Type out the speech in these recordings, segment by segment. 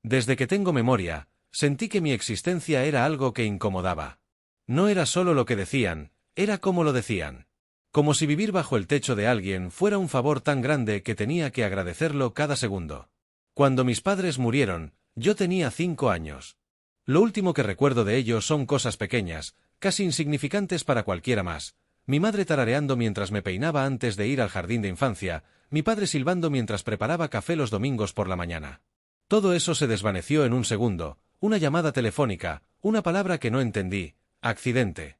Desde que tengo memoria, sentí que mi existencia era algo que incomodaba. No era solo lo que decían, era cómo lo decían. Como si vivir bajo el techo de alguien fuera un favor tan grande que tenía que agradecerlo cada segundo. Cuando mis padres murieron, yo tenía 5 años. Lo último que recuerdo de ellos son cosas pequeñas, casi insignificantes para cualquiera más. Mi madre tarareando mientras me peinaba antes de ir al jardín de infancia, mi padre silbando mientras preparaba café los domingos por la mañana. Todo eso se desvaneció en un segundo, una llamada telefónica, una palabra que no entendí, accidente.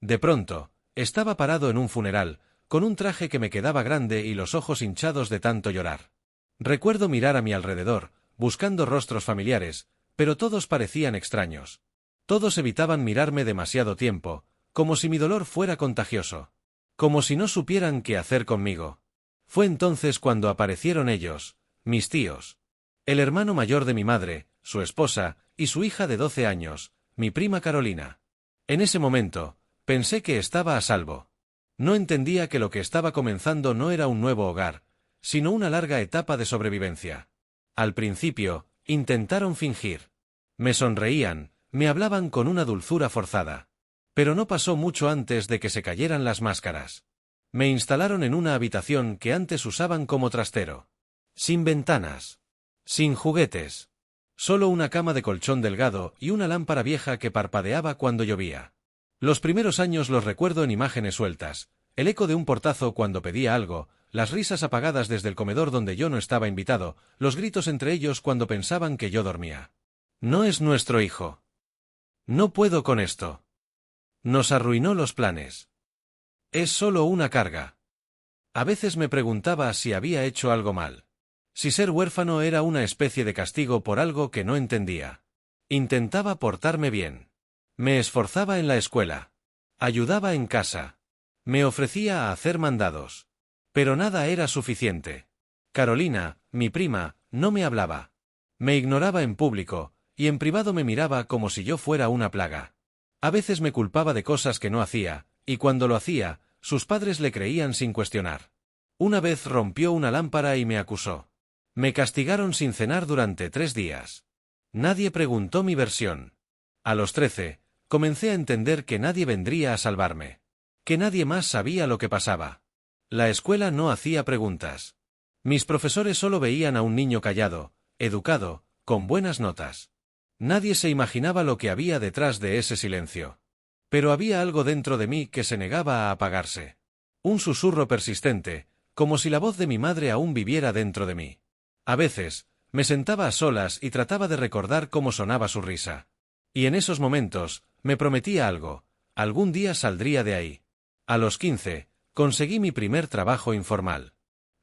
De pronto, estaba parado en un funeral, con un traje que me quedaba grande y los ojos hinchados de tanto llorar. Recuerdo mirar a mi alrededor, buscando rostros familiares, pero todos parecían extraños. Todos evitaban mirarme demasiado tiempo, como si mi dolor fuera contagioso. Como si no supieran qué hacer conmigo. Fue entonces cuando aparecieron ellos, mis tíos. El hermano mayor de mi madre, su esposa, y su hija de 12 años, mi prima Carolina. En ese momento, pensé que estaba a salvo. No entendía que lo que estaba comenzando no era un nuevo hogar, sino una larga etapa de sobrevivencia. Al principio, intentaron fingir. Me sonreían, me hablaban con una dulzura forzada. Pero no pasó mucho antes de que se cayeran las máscaras. Me instalaron en una habitación que antes usaban como trastero. Sin ventanas. Sin juguetes. Solo una cama de colchón delgado y una lámpara vieja que parpadeaba cuando llovía. Los primeros años los recuerdo en imágenes sueltas, el eco de un portazo cuando pedía algo, las risas apagadas desde el comedor donde yo no estaba invitado, los gritos entre ellos cuando pensaban que yo dormía. No es nuestro hijo. No puedo con esto. Nos arruinó los planes. Es solo una carga. A veces me preguntaba si había hecho algo mal. Si ser huérfano era una especie de castigo por algo que no entendía. Intentaba portarme bien. Me esforzaba en la escuela. Ayudaba en casa. Me ofrecía a hacer mandados. Pero nada era suficiente. Carolina, mi prima, no me hablaba. Me ignoraba en público, y en privado me miraba como si yo fuera una plaga. A veces me culpaba de cosas que no hacía, y cuando lo hacía, sus padres le creían sin cuestionar. Una vez rompió una lámpara y me acusó. Me castigaron sin cenar durante 3 días. Nadie preguntó mi versión. A los 13, comencé a entender que nadie vendría a salvarme. Que nadie más sabía lo que pasaba. La escuela no hacía preguntas. Mis profesores solo veían a un niño callado, educado, con buenas notas. Nadie se imaginaba lo que había detrás de ese silencio. Pero había algo dentro de mí que se negaba a apagarse. Un susurro persistente, como si la voz de mi madre aún viviera dentro de mí. A veces, me sentaba a solas y trataba de recordar cómo sonaba su risa. Y en esos momentos, me prometía algo, algún día saldría de ahí. A los 15, conseguí mi primer trabajo informal.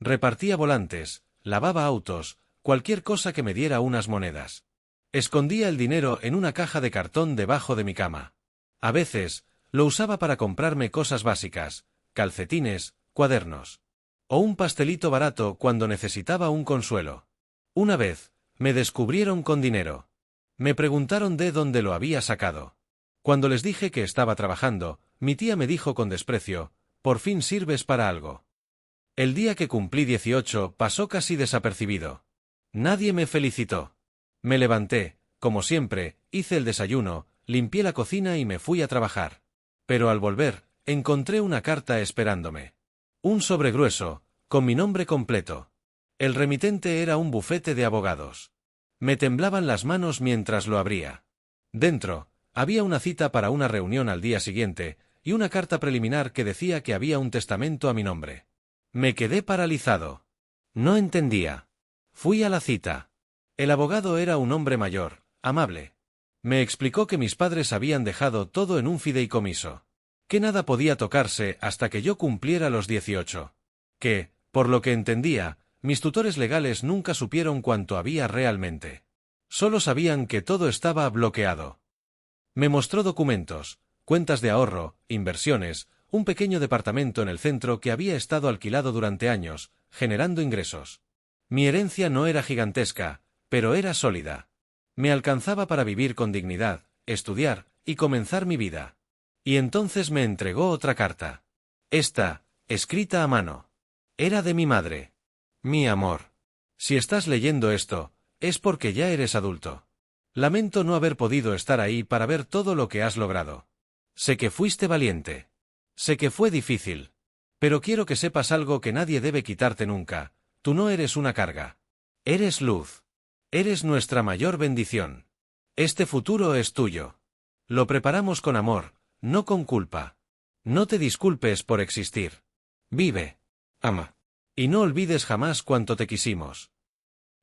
Repartía volantes, lavaba autos, cualquier cosa que me diera unas monedas. Escondía el dinero en una caja de cartón debajo de mi cama. A veces, lo usaba para comprarme cosas básicas, calcetines, cuadernos. O un pastelito barato cuando necesitaba un consuelo. Una vez, me descubrieron con dinero. Me preguntaron de dónde lo había sacado. Cuando les dije que estaba trabajando, mi tía me dijo con desprecio, «Por fin sirves para algo». El día que cumplí 18 pasó casi desapercibido. Nadie me felicitó. Me levanté, como siempre, hice el desayuno, limpié la cocina y me fui a trabajar. Pero al volver, encontré una carta esperándome. Un sobre grueso, con mi nombre completo. El remitente era un bufete de abogados. Me temblaban las manos mientras lo abría. Dentro, había una cita para una reunión al día siguiente, y una carta preliminar que decía que había un testamento a mi nombre. Me quedé paralizado. No entendía. Fui a la cita. El abogado era un hombre mayor, amable. Me explicó que mis padres habían dejado todo en un fideicomiso. Que nada podía tocarse hasta que yo cumpliera los 18. Que, por lo que entendía, mis tutores legales nunca supieron cuánto había realmente. Solo sabían que todo estaba bloqueado. Me mostró documentos, cuentas de ahorro, inversiones, un pequeño departamento en el centro que había estado alquilado durante años, generando ingresos. Mi herencia no era gigantesca, pero era sólida. Me alcanzaba para vivir con dignidad, estudiar y comenzar mi vida. Y entonces me entregó otra carta. Esta, escrita a mano. Era de mi madre. Mi amor. Si estás leyendo esto, es porque ya eres adulto. Lamento no haber podido estar ahí para ver todo lo que has logrado. Sé que fuiste valiente. Sé que fue difícil. Pero quiero que sepas algo que nadie debe quitarte nunca. Tú no eres una carga. Eres luz. Eres nuestra mayor bendición. Este futuro es tuyo. Lo preparamos con amor, no con culpa. No te disculpes por existir. Vive. Ama. Y no olvides jamás cuánto te quisimos.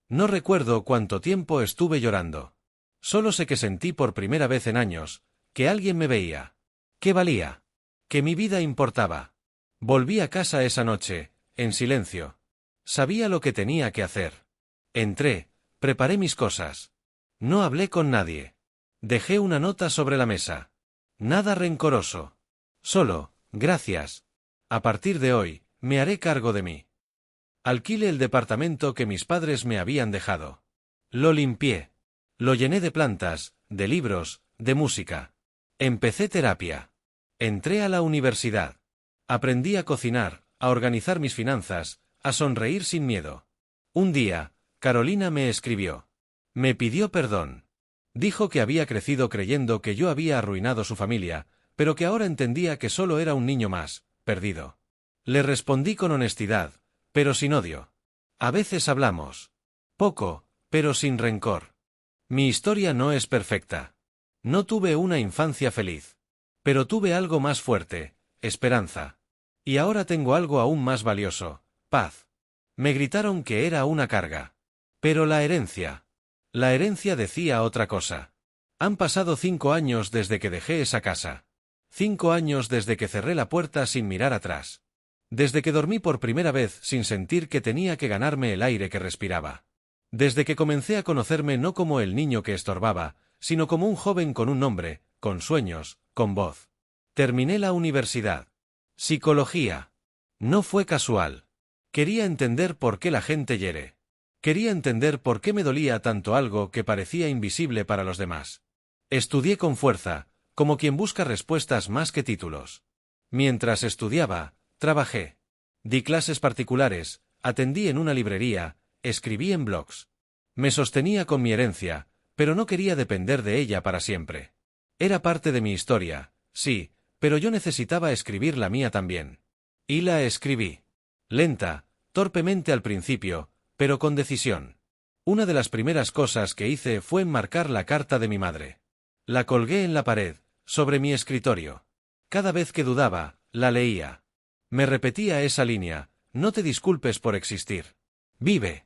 No recuerdo cuánto tiempo estuve llorando. Solo sé que sentí por primera vez en años, que alguien me veía. Que valía. Que mi vida importaba. Volví a casa esa noche, en silencio. Sabía lo que tenía que hacer. Entré, preparé mis cosas. No hablé con nadie. Dejé una nota sobre la mesa. Nada rencoroso. Solo, gracias. A partir de hoy, me haré cargo de mí. Alquilé el departamento que mis padres me habían dejado. Lo limpié. Lo llené de plantas, de libros, de música. Empecé terapia. Entré a la universidad. Aprendí a cocinar, a organizar mis finanzas, a sonreír sin miedo. Un día, Carolina me escribió. Me pidió perdón. Dijo que había crecido creyendo que yo había arruinado su familia, pero que ahora entendía que solo era un niño más, perdido. Le respondí con honestidad, pero sin odio. A veces hablamos. Poco, pero sin rencor. Mi historia no es perfecta. No tuve una infancia feliz. Pero tuve algo más fuerte, esperanza. Y ahora tengo algo aún más valioso, paz. Me gritaron que era una carga. Pero la herencia. La herencia decía otra cosa. Han pasado 5 años desde que dejé esa casa. 5 años desde que cerré la puerta sin mirar atrás. Desde que dormí por primera vez sin sentir que tenía que ganarme el aire que respiraba. Desde que comencé a conocerme no como el niño que estorbaba, sino como un joven con un nombre, con sueños, con voz. Terminé la universidad. Psicología. No fue casual. Quería entender por qué la gente hiere. Quería entender por qué me dolía tanto algo que parecía invisible para los demás. Estudié con fuerza, como quien busca respuestas más que títulos. Mientras estudiaba, trabajé. Di clases particulares, atendí en una librería, escribí en blogs. Me sostenía con mi herencia, pero no quería depender de ella para siempre. Era parte de mi historia, sí, pero yo necesitaba escribir la mía también. Y la escribí. Lenta, torpemente al principio, pero con decisión. Una de las primeras cosas que hice fue enmarcar la carta de mi madre. La colgué en la pared, sobre mi escritorio. Cada vez que dudaba, la leía. Me repetía esa línea: no te disculpes por existir. Vive.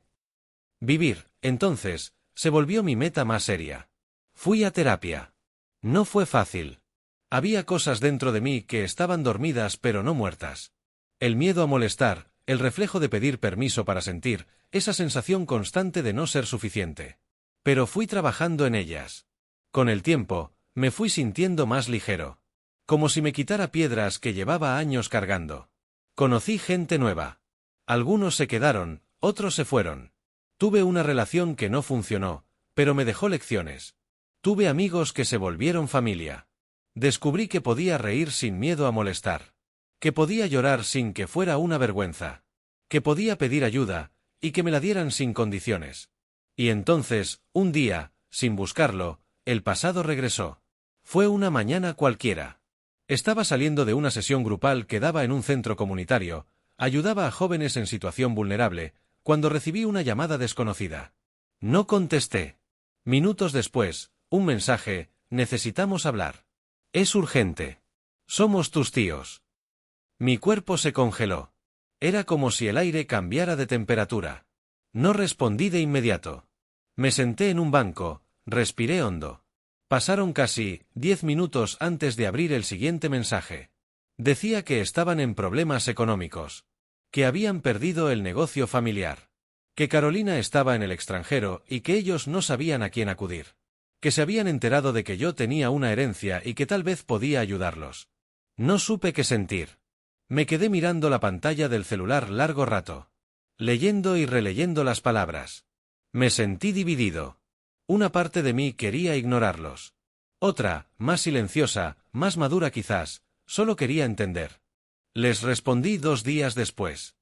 Vivir, entonces, se volvió mi meta más seria. Fui a terapia. No fue fácil. Había cosas dentro de mí que estaban dormidas pero no muertas. El miedo a molestar, el reflejo de pedir permiso para sentir, esa sensación constante de no ser suficiente. Pero fui trabajando en ellas. Con el tiempo, me fui sintiendo más ligero. Como si me quitara piedras que llevaba años cargando. Conocí gente nueva. Algunos se quedaron, otros se fueron. Tuve una relación que no funcionó, pero me dejó lecciones. Tuve amigos que se volvieron familia. Descubrí que podía reír sin miedo a molestar. Que podía llorar sin que fuera una vergüenza. Que podía pedir ayuda, y que me la dieran sin condiciones. Y entonces, un día, sin buscarlo, el pasado regresó. Fue una mañana cualquiera. Estaba saliendo de una sesión grupal que daba en un centro comunitario, ayudaba a jóvenes en situación vulnerable, cuando recibí una llamada desconocida. No contesté. Minutos después, un mensaje: necesitamos hablar. Es urgente. Somos tus tíos. Mi cuerpo se congeló. Era como si el aire cambiara de temperatura. No respondí de inmediato. Me senté en un banco, respiré hondo. Pasaron casi 10 minutos antes de abrir el siguiente mensaje. Decía que estaban en problemas económicos. Que habían perdido el negocio familiar. Que Carolina estaba en el extranjero y que ellos no sabían a quién acudir. Que se habían enterado de que yo tenía una herencia y que tal vez podía ayudarlos. No supe qué sentir. Me quedé mirando la pantalla del celular largo rato. Leyendo y releyendo las palabras. Me sentí dividido. Una parte de mí quería ignorarlos. Otra, más silenciosa, más madura quizás, solo quería entender. Les respondí 2 días después.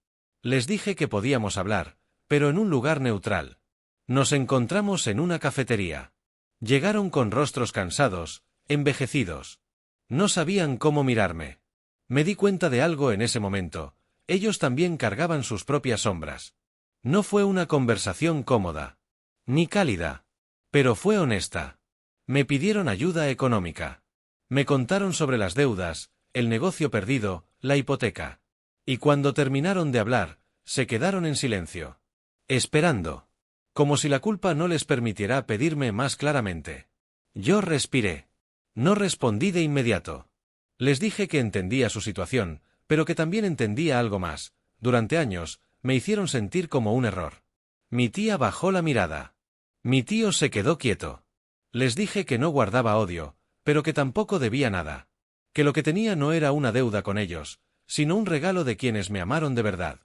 Les dije que podíamos hablar, pero en un lugar neutral. Nos encontramos en una cafetería. Llegaron con rostros cansados, envejecidos. No sabían cómo mirarme. Me di cuenta de algo en ese momento: ellos también cargaban sus propias sombras. No fue una conversación cómoda, ni cálida, pero fue honesta. Me pidieron ayuda económica. Me contaron sobre las deudas, el negocio perdido, la hipoteca. Y cuando terminaron de hablar, se quedaron en silencio, esperando, como si la culpa no les permitiera pedirme más claramente. Yo respiré. No respondí de inmediato. Les dije que entendía su situación, pero que también entendía algo más. Durante años, me hicieron sentir como un error. Mi tía bajó la mirada. Mi tío se quedó quieto. Les dije que no guardaba odio, pero que tampoco debía nada. Que lo que tenía no era una deuda con ellos, sino un regalo de quienes me amaron de verdad.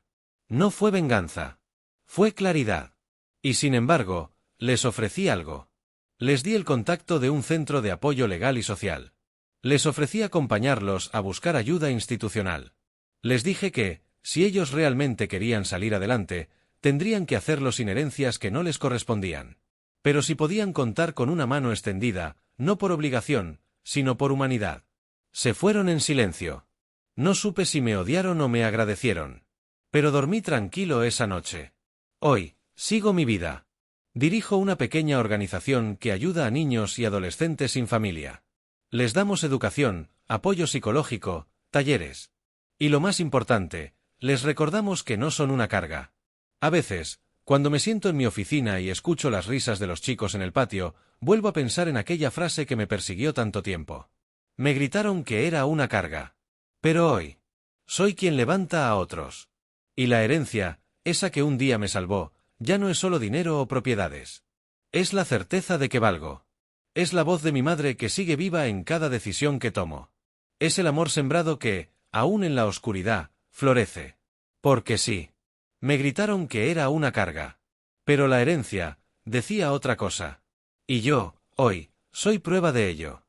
No fue venganza. Fue claridad. Y sin embargo, les ofrecí algo. Les di el contacto de un centro de apoyo legal y social. Les ofrecí acompañarlos a buscar ayuda institucional. Les dije que, si ellos realmente querían salir adelante, tendrían que hacerlo sin herencias que no les correspondían. Pero si podían contar con una mano extendida, no por obligación, sino por humanidad. Se fueron en silencio. No supe si me odiaron o me agradecieron. Pero dormí tranquilo esa noche. Hoy, sigo mi vida. Dirijo una pequeña organización que ayuda a niños y adolescentes sin familia. Les damos educación, apoyo psicológico, talleres. Y lo más importante, les recordamos que no son una carga. A veces, cuando me siento en mi oficina y escucho las risas de los chicos en el patio, vuelvo a pensar en aquella frase que me persiguió tanto tiempo. Me gritaron que era una carga. Pero hoy, soy quien levanta a otros. Y la herencia, esa que un día me salvó, ya no es solo dinero o propiedades. Es la certeza de que valgo. Es la voz de mi madre que sigue viva en cada decisión que tomo. Es el amor sembrado que, aún en la oscuridad, florece. Porque sí. Me gritaron que era una carga. Pero la herencia decía otra cosa. Y yo, hoy, soy prueba de ello.